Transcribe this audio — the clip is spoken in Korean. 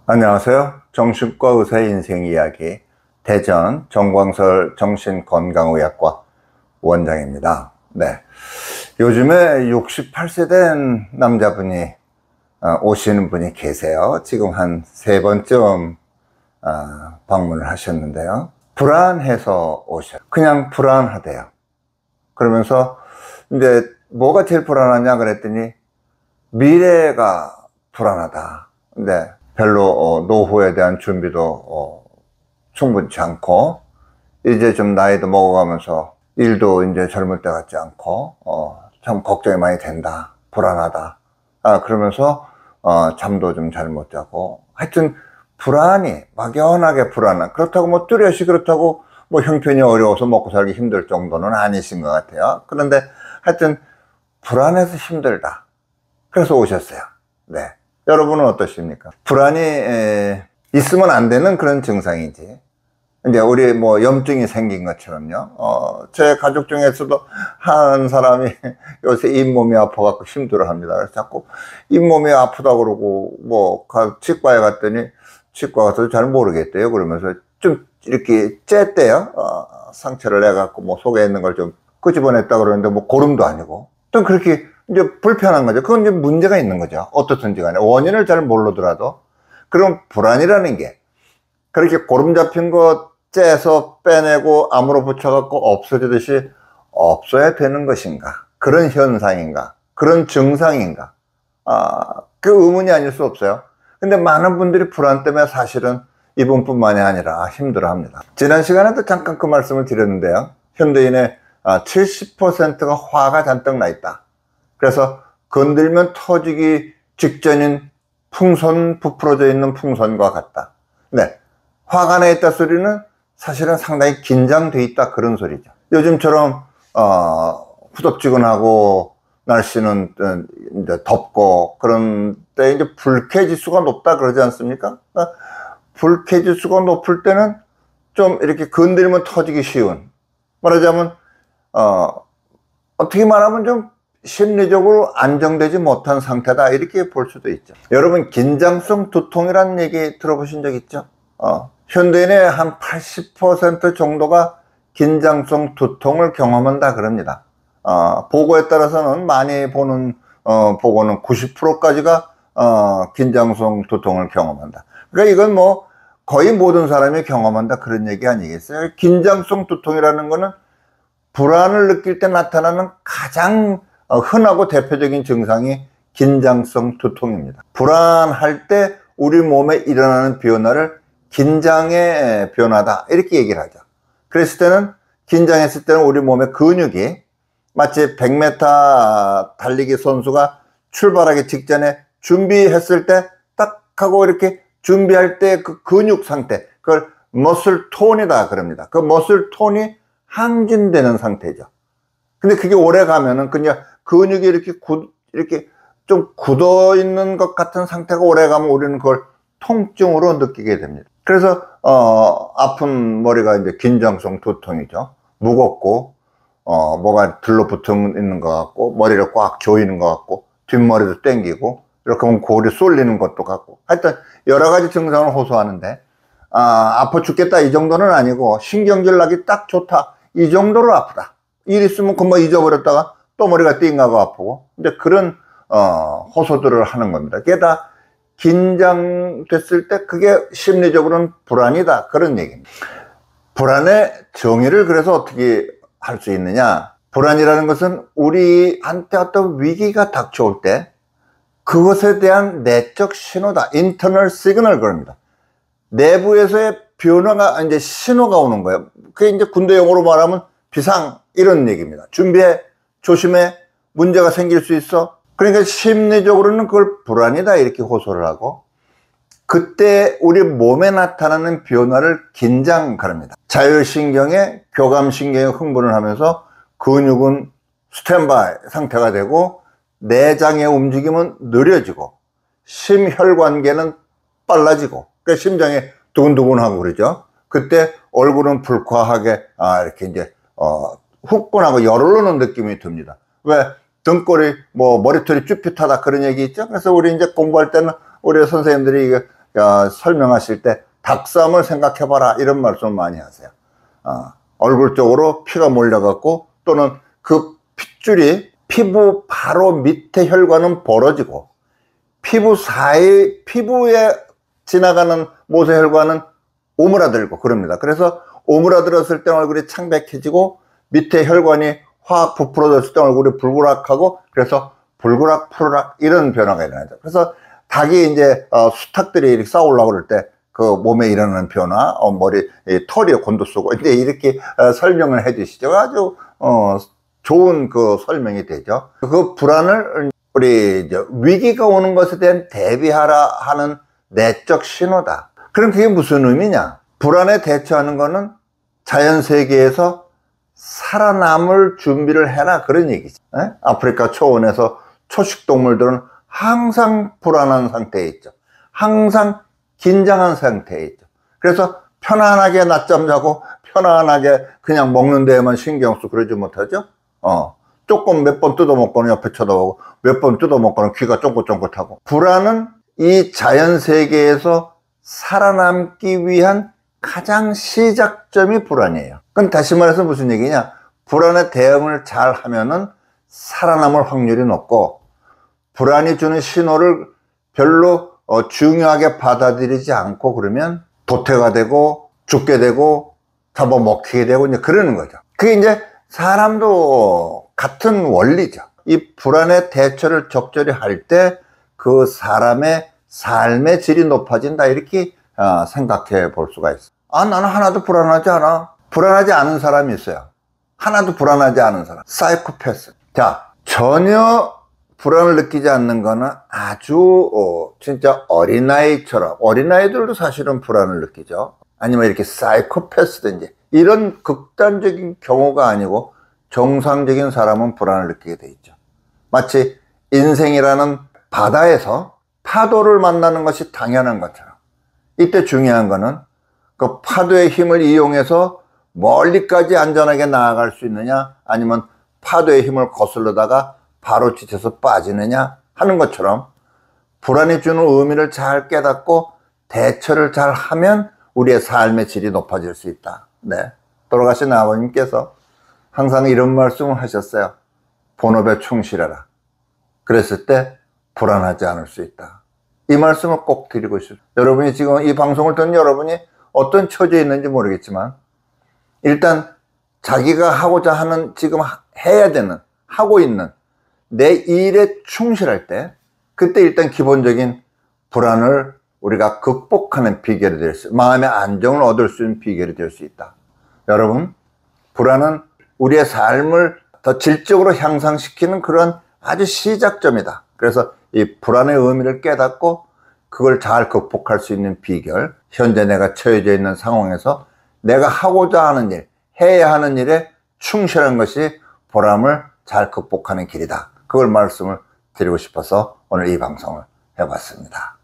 안녕하세요. 정신과 의사의 인생 이야기 대전 정광설 정신건강의학과 원장입니다. 네, 요즘에 68세 된 남자분이 오시는 분이 계세요. 지금 한 3번쯤 방문을 하셨는데요. 불안해서 오셔요. 그냥 불안하대요. 그러면서 이제 뭐가 제일 불안하냐 그랬더니 미래가 불안하다. 근데 별로 노후에 대한 준비도 충분치 않고, 이제 좀 나이도 먹어가면서 일도 이제 젊을 때 같지 않고 참 걱정이 많이 된다, 불안하다. 그러면서 잠도 좀 잘 못 자고, 하여튼 불안이 막연하게 불안한, 그렇다고 뭐 뚜렷이 그렇다고 뭐 형편이 어려워서 먹고 살기 힘들 정도는 아니신 것 같아요. 그런데 하여튼 불안해서 힘들다, 그래서 오셨어요. 네, 여러분은 어떠십니까? 불안이 있으면 안 되는 그런 증상이지, 이제 우리 뭐 염증이 생긴 것처럼요. 제 가족 중에서도 한 사람이 요새 잇몸이 아파갖고 힘들어합니다. 그래서 자꾸 잇몸이 아프다 그러고, 뭐 치과에 갔더니 치과 가서 잘 모르겠대요. 그러면서 좀 이렇게 쬐대요. 상처를 내갖고 뭐 속에 있는 걸 좀 끄집어냈다 그러는데 뭐 고름도 아니고, 좀 그렇게 이제 불편한 거죠. 그건 이제 문제가 있는 거죠. 어떻든지 간에 원인을 잘 모르더라도. 그럼 불안이라는 게 그렇게 고름 잡힌 거 째서 빼내고 암으로 붙여갖고 없어지듯이 없어야 되는 것인가, 그런 현상인가, 그런 증상인가, 그 의문이 아닐 수 없어요. 근데 많은 분들이 불안 때문에 사실은 이분뿐만이 아니라 힘들어합니다. 지난 시간에도 잠깐 그 말씀을 드렸는데요. 현대인의 70%가 화가 잔뜩 나 있다. 그래서 건들면 터지기 직전인 풍선, 부풀어져 있는 풍선과 같다. 네, 화가 나 있다 소리는 사실은 상당히 긴장돼 있다, 그런 소리죠. 요즘처럼 후덥지근하고 날씨는 이제 덥고 그런 때 이제 불쾌지수가 높다 그러지 않습니까? 불쾌지수가 높을 때는 좀 이렇게 건들면 터지기 쉬운, 말하자면 어떻게 말하면 좀 심리적으로 안정되지 못한 상태다, 이렇게 볼 수도 있죠. 여러분, 긴장성 두통이라는 얘기 들어보신 적 있죠? 현대인의 한 80% 정도가 긴장성 두통을 경험한다 그럽니다. 보고에 따라서는 많이 보는 보고는 90%까지가 긴장성 두통을 경험한다. 그러니까 이건 뭐 거의 모든 사람이 경험한다, 그런 얘기 아니겠어요? 긴장성 두통이라는 거는 불안을 느낄 때 나타나는 가장 흔하고 대표적인 증상이 긴장성 두통입니다. 불안할 때 우리 몸에 일어나는 변화를 긴장의 변화다, 이렇게 얘기를 하죠. 그랬을 때는, 긴장했을 때는 우리 몸의 근육이 마치 100m 달리기 선수가 출발하기 직전에 준비했을 때 딱 하고 이렇게 준비할 때 그 근육 상태, 그걸 머슬 톤이다 그럽니다. 그 머슬 톤이 항진되는 상태죠. 근데 그게 오래 가면은 그냥 근육이 이렇게 좀 굳어 있는 것 같은 상태가 오래 가면 우리는 그걸 통증으로 느끼게 됩니다. 그래서 아픈 머리가 이제 긴장성 두통이죠. 무겁고 뭐가 들러붙어 있는 것 같고, 머리를 꽉 조이는 것 같고, 뒷머리도 땡기고, 이렇게 하면 골이 쏠리는 것도 같고, 하여튼 여러 가지 증상을 호소하는데, 아파 죽겠다 이 정도는 아니고, 신경질 나기 딱 좋다 이 정도로 아프다, 일 있으면 금방 잊어버렸다가 또 머리가 띵하고 아프고, 이제 그런 호소들을 하는 겁니다. 그게 다 긴장됐을 때 그게 심리적으로는 불안이다, 그런 얘기입니다. 불안의 정의를 그래서 어떻게 할 수 있느냐, 불안이라는 것은 우리한테 어떤 위기가 닥쳐올 때 그것에 대한 내적 신호다, 인터널 시그널 그럽니다. 내부에서의 변화가, 이제 신호가 오는 거예요. 그게 이제 군대 용어로 말하면 비상, 이런 얘기입니다. 준비해, 조심해, 문제가 생길 수 있어. 그러니까 심리적으로는 그걸 불안이다, 이렇게 호소를 하고, 그때 우리 몸에 나타나는 변화를 긴장 그럽니다. 자율신경에 교감신경에 흥분을 하면서 근육은 스탠바이 상태가 되고, 내장의 움직임은 느려지고, 심혈관계는 빨라지고, 그러니까 심장이 두근두근하고 그러죠. 그때 얼굴은 불쾌하게 이렇게 이제 후끈하고 열 오르는 느낌이 듭니다. 왜? 등골이 뭐 머리털이 쭈삣하다, 그런 얘기 있죠. 그래서 우리 이제 공부할 때는 우리 선생님들이 설명하실 때 닭싸움을 생각해봐라 이런 말씀을 많이 하세요. 얼굴 쪽으로 피가 몰려갖고 또는 그 핏줄이 피부 바로 밑에 혈관은 벌어지고 피부에 지나가는 모세혈관은 오므라들고 그럽니다. 그래서 오므라들었을 때 얼굴이 창백해지고 밑에 혈관이 확 부풀어졌을 때 얼굴이 불그락하고 그래서 불그락 푸르락 이런 변화가 일어나죠. 그래서 닭이 이제 수탉들이 이렇게 싸우려고 그럴 때 그 몸에 일어나는 변화, 머리 털이 곤두쓰고 이제 이렇게 설명을 해 주시죠. 아주 좋은 그 설명이 되죠. 그 불안을 우리 위기가 오는 것에 대한 대비하라 하는 내적 신호다. 그럼 그게 무슨 의미냐? 불안에 대처하는 거는 자연 세계에서 살아남을 준비를 해라 그런 얘기죠. 아프리카 초원에서 초식 동물들은 항상 불안한 상태에 있죠. 항상 긴장한 상태에 있죠. 그래서 편안하게 낮잠 자고 편안하게 그냥 먹는 데에만 신경 쓰고 그러지 못하죠. 조금 몇 번 뜯어먹고는 옆에 쳐다보고 몇 번 뜯어먹고는 귀가 쫑긋쫑긋하고. 불안은 이 자연 세계에서 살아남기 위한 가장 시작점이 불안이에요. 그럼 다시 말해서 무슨 얘기냐? 불안에 대응을 잘 하면은 살아남을 확률이 높고, 불안이 주는 신호를 별로 중요하게 받아들이지 않고 그러면 도태가 되고 죽게 되고 잡아먹히게 되고 이제 그러는 거죠. 그게 이제 사람도 같은 원리죠. 이 불안의 대처를 적절히 할 때 그 사람의 삶의 질이 높아진다 이렇게 생각해 볼 수가 있어요. 나는 하나도 불안하지 않아. 불안하지 않은 사람이 있어요. 하나도 불안하지 않은 사람. 사이코패스. 자, 전혀 불안을 느끼지 않는 거는 아주 진짜 어린아이처럼, 어린아이들도 사실은 불안을 느끼죠. 아니면 이렇게 사이코패스든지 이런 극단적인 경우가 아니고 정상적인 사람은 불안을 느끼게 돼 있죠. 마치 인생이라는 바다에서 파도를 만나는 것이 당연한 것처럼, 이때 중요한 거는 그 파도의 힘을 이용해서 멀리까지 안전하게 나아갈 수 있느냐, 아니면 파도의 힘을 거슬러다가 바로 지쳐서 빠지느냐 하는 것처럼, 불안이 주는 의미를 잘 깨닫고 대처를 잘 하면 우리의 삶의 질이 높아질 수 있다. 네. 돌아가신 아버님께서 항상 이런 말씀을 하셨어요. 본업에 충실해라. 그랬을 때 불안하지 않을 수 있다. 이 말씀을 꼭 드리고 싶습니다. 여러분이 지금 이 방송을 듣는 여러분이 어떤 처지에 있는지 모르겠지만, 일단 자기가 하고자 하는, 지금 해야 되는, 하고 있는 내 일에 충실할 때, 그때 일단 기본적인 불안을 우리가 극복하는 비결이 될 수, 마음의 안정을 얻을 수 있는 비결이 될 수 있다. 여러분, 불안은 우리의 삶을 더 질적으로 향상시키는 그런 아주 시작점이다. 그래서 이 불안의 의미를 깨닫고 그걸 잘 극복할 수 있는 비결, 현재 내가 처해져 있는 상황에서 내가 하고자 하는 일, 해야 하는 일에 충실한 것이 불안을 잘 극복하는 길이다. 그걸 말씀을 드리고 싶어서 오늘 이 방송을 해봤습니다.